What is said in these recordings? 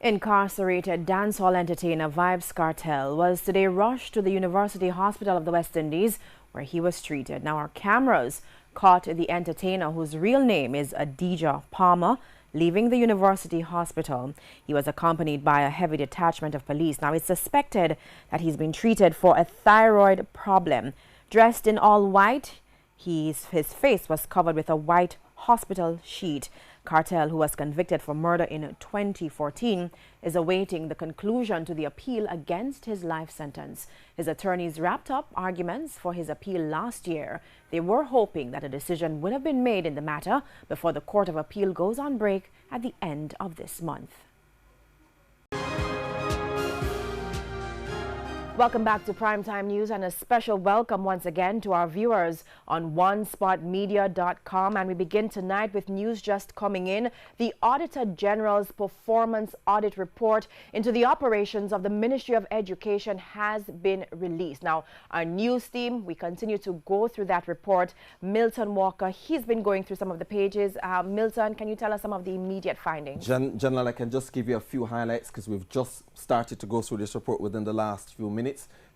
Incarcerated dancehall entertainer Vybz Kartel was today rushed to the University Hospital of the West Indies, where he was treated. Now, our cameras caught the entertainer, whose real name is Adija Palmer, leaving the University Hospital. He was accompanied by a heavy detachment of police. Now, it's suspected that he's been treated for a thyroid problem. Dressed in all white, his face was covered with a white hospital sheet. Kartel, who was convicted for murder in 2014, is awaiting the conclusion to the appeal against his life sentence. His attorneys wrapped up arguments for his appeal last year. They were hoping that a decision would have been made in the matter before the Court of Appeal goes on break at the end of this month. Welcome back to Primetime News, and a special welcome once again to our viewers on onespotmedia.com. And we begin tonight with news just coming in. The Auditor General's Performance Audit Report into the operations of the Ministry of Education has been released. Now, our news team, we continue to go through that report. Milton Walker, he's been going through some of the pages. Milton, can you tell us some of the immediate findings? General, I can just give you a few highlights because we've just started to go through this report within the last few minutes.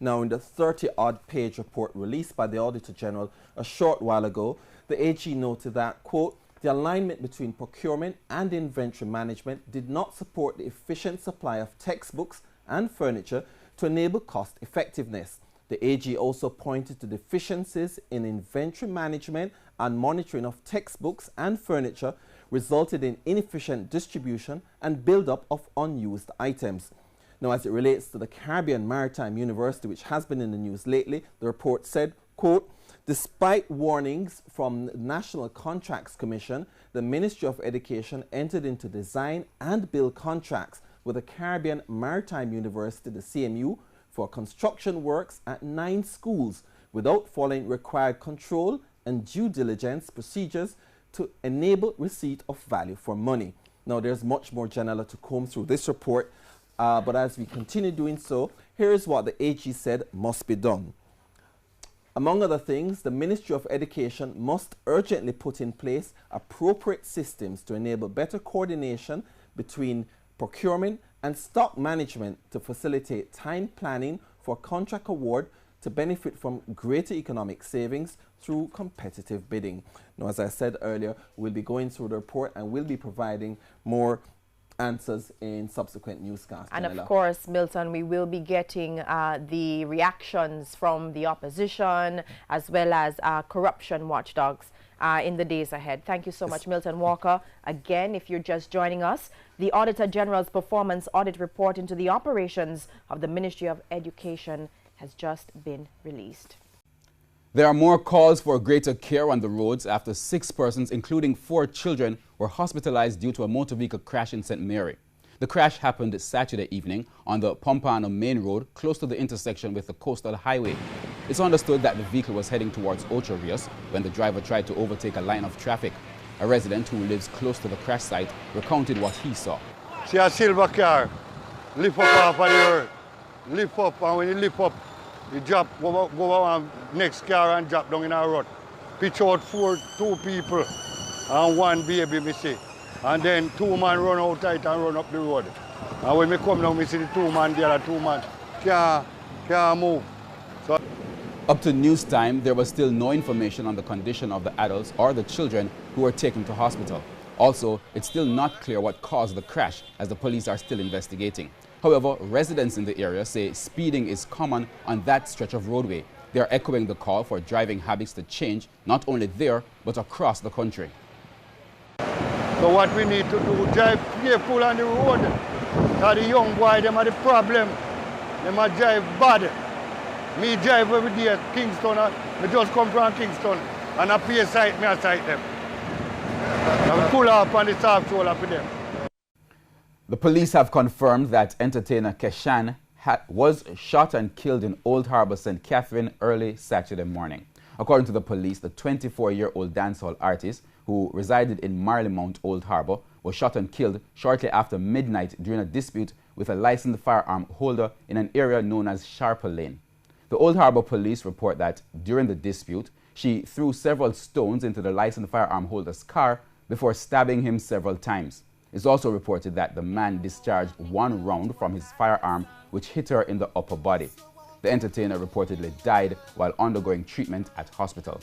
Now, in the 30-odd page report released by the Auditor General a short while ago, the AG noted that, quote, the alignment between procurement and inventory management did not support the efficient supply of textbooks and furniture to enable cost effectiveness. The AG also pointed to deficiencies in inventory management and monitoring of textbooks and furniture resulted in inefficient distribution and build-up of unused items. Now, as it relates to the Caribbean Maritime University, which has been in the news lately, the report said, quote, despite warnings from the National Contracts Commission, the Ministry of Education entered into design and build contracts with the Caribbean Maritime University, the CMU, for construction works at 9 schools without following required control and due diligence procedures to enable receipt of value for money. Now, there's much more, Janella, to comb through this report. But as we continue doing so, here's what the AG said must be done. Among other things, the Ministry of Education must urgently put in place appropriate systems to enable better coordination between procurement and stock management to facilitate time planning for contract award to benefit from greater economic savings through competitive bidding. Now, as I said earlier, we'll be going through the report and we'll be providing more answers in subsequent newscasts. And of course, Milton, we will be getting the reactions from the opposition as well as corruption watchdogs in the days ahead. Thank you so much, Milton Walker. Again, if you're just joining us, the Auditor General's Performance Audit Report into the operations of the Ministry of Education has just been released. There are more calls for greater care on the roads after 6 persons, including 4 children, were hospitalized due to a motor vehicle crash in St. Mary. The crash happened Saturday evening on the Pompano Main Road, close to the intersection with the Coastal Highway. It's understood that the vehicle was heading towards Ocho Rios when the driver tried to overtake a line of traffic. A resident who lives close to the crash site recounted what he saw. See a silver car, lift up off of the earth, lift up, and when you lift up, you drop, go on next car and drop down in our road. Pitch out 2 people and 1 baby, me see. And then 2 men run out tight and run up the road. And when me come down, me see the 2 men, the other 2 men can't move. So up to news time, there was still no information on the condition of the adults or the children who were taken to hospital. Also, it's still not clear what caused the crash, as the police are still investigating. However, residents in the area say speeding is common on that stretch of roadway. They are echoing the call for driving habits to change, not only there, but across the country. So what we need to do, drive careful on the road. Because the young boy, them are the problem. Them are drive bad. Me drive every day at Kingston. I just come from Kingston. And I pay sight, me I sight them. I pull off on the soft shoulder for them. The police have confirmed that entertainer Keshan was shot and killed in Old Harbour, St. Catherine early Saturday morning. According to the police, the 24-year-old dancehall artist who resided in Marley-Mount, Old Harbour, was shot and killed shortly after midnight during a dispute with a licensed firearm holder in an area known as Sharper Lane. The Old Harbour police report that during the dispute, she threw several stones into the licensed firearm holder's car before stabbing him several times. It's also reported that the man discharged one round from his firearm, which hit her in the upper body. The entertainer reportedly died while undergoing treatment at hospital.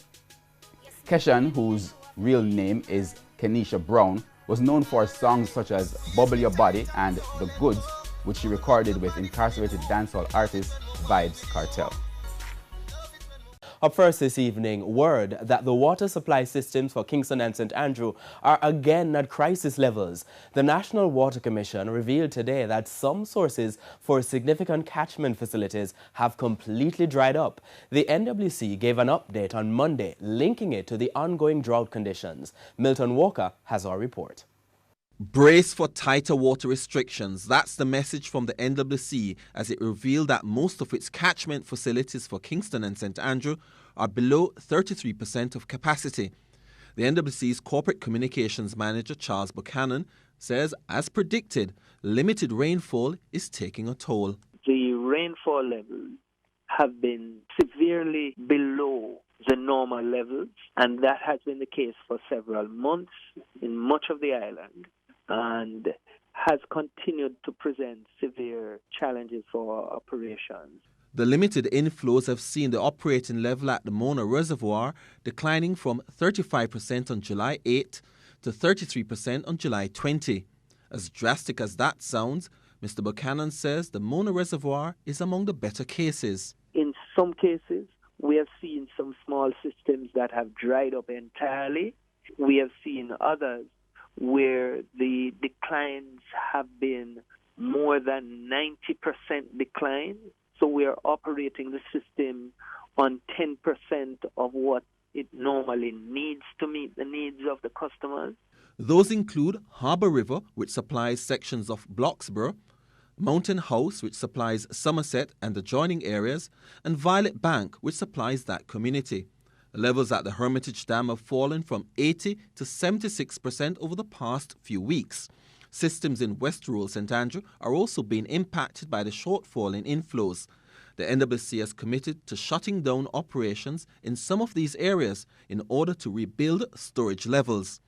Keshan, whose real name is Kenisha Brown, was known for songs such as Bubble Your Body and The Goods, which she recorded with incarcerated dancehall artist Vybz Kartel. Up first this evening, word that the water supply systems for Kingston and St. Andrew are again at crisis levels. The National Water Commission revealed today that some sources for significant catchment facilities have completely dried up. The NWC gave an update on Monday, linking it to the ongoing drought conditions. Milton Walker has our report. Brace for tighter water restrictions. That's the message from the NWC as it revealed that most of its catchment facilities for Kingston and St. Andrew are below 33% of capacity. The NWC's corporate communications manager, Charles Buchanan, says, as predicted, limited rainfall is taking a toll. The rainfall levels have been severely below the normal levels, and that has been the case for several months in much of the island, and has continued to present severe challenges for operations. The limited inflows have seen the operating level at the Mona Reservoir declining from 35% on July 8 to 33% on July 20. As drastic as that sounds, Mr. Buchanan says the Mona Reservoir is among the better cases. In some cases, we have seen some small systems that have dried up entirely. We have seen others where the declines have been more than 90% decline. So we are operating the system on 10% of what it normally needs to meet the needs of the customers. Those include Harbour River, which supplies sections of Bloxborough, Mountain House, which supplies Somerset and adjoining areas, and Violet Bank, which supplies that community. Levels at the Hermitage Dam have fallen from 80 to 76% over the past few weeks. Systems in West Rural St. Andrew are also being impacted by the shortfall in inflows. The NWC has committed to shutting down operations in some of these areas in order to rebuild storage levels.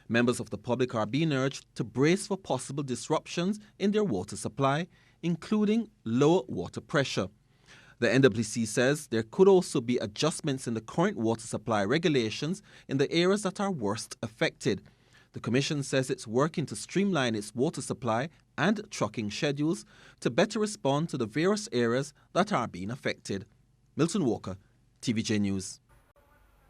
Members of the public are being urged to brace for possible disruptions in their water supply, including lower water pressure. The NWC says there could also be adjustments in the current water supply regulations in the areas that are worst affected. The Commission says it's working to streamline its water supply and trucking schedules to better respond to the various areas that are being affected. Milton Walker, TVJ News.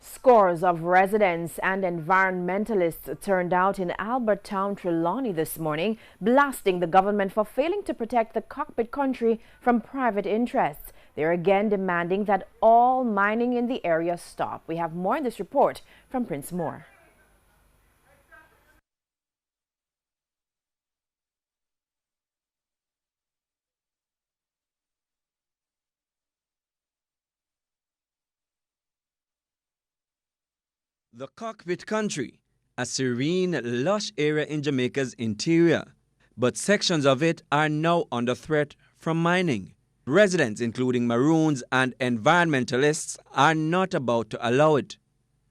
Scores of residents and environmentalists turned out in Albertown, Trelawney this morning, blasting the government for failing to protect the Cockpit country from private interests. They're again demanding that all mining in the area stop. We have more in this report from Prince Moore. The Cockpit country, a serene, lush area in Jamaica's interior, but sections of it are now under threat from mining. Residents, including Maroons and environmentalists, are not about to allow it.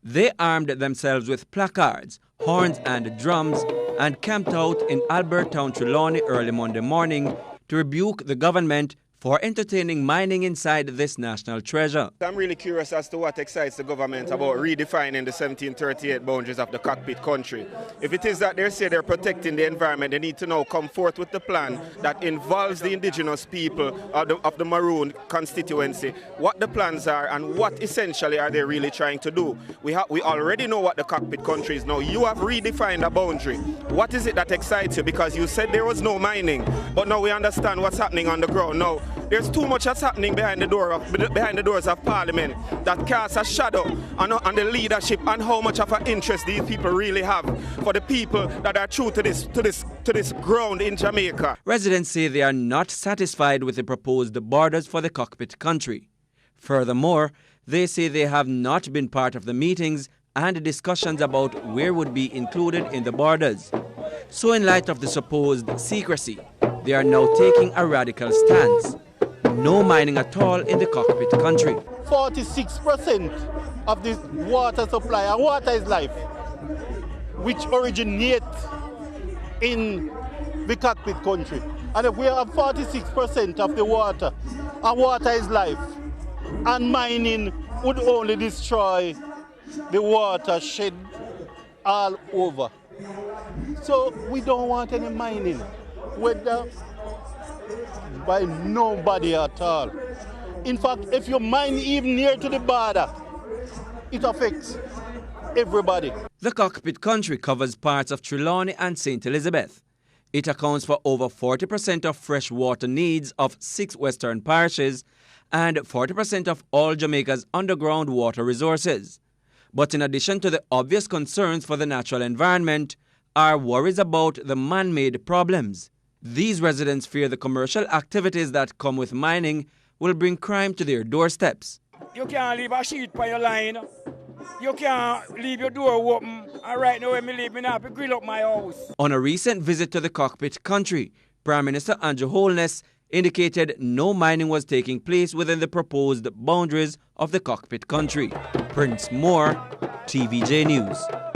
They armed themselves with placards, horns and drums and camped out in Albertown, Trelawney early Monday morning to rebuke the government for entertaining mining inside this national treasure. I'm really curious as to what excites the government about redefining the 1738 boundaries of the Cockpit country. If it is that they say they're protecting the environment, they need to now come forth with the plan that involves the indigenous people of the Maroon constituency, what the plans are and what essentially are they really trying to do. We already know what the Cockpit country is now. You have redefined a boundary. What is it that excites you? Because you said there was no mining, but now we understand what's happening on the ground. Now, there's too much that's happening behind the doors of Parliament that casts a shadow on the leadership and how much of an interest these people really have for the people that are true to this ground in Jamaica. Residents say they are not satisfied with the proposed borders for the Cockpit country. Furthermore, they say they have not been part of the meetings and discussions about where would be included in the borders. So in light of the supposed secrecy, they are now taking a radical stance. No mining at all in the Cockpit country. 46% of the water supply, and water is life, which originates in the Cockpit country. And if we have 46% of the water, and water is life, and mining would only destroy the watershed all over. So we don't want any mining, whether by nobody at all. In fact, if you mine even near to the border, it affects everybody. The Cockpit country covers parts of Trelawney and St. Elizabeth. It accounts for over 40% of fresh water needs of 6 western parishes and 40% of all Jamaica's underground water resources. But in addition to the obvious concerns for the natural environment, are worries about the man-made problems. These residents fear the commercial activities that come with mining will bring crime to their doorsteps. You can't leave a sheet by your line. You can't leave your door open. And right now when me leave, me now have to grill up my house. On a recent visit to the Cockpit country, Prime Minister Andrew Holness indicated no mining was taking place within the proposed boundaries of the Cockpit country. Prince Moore, TVJ News.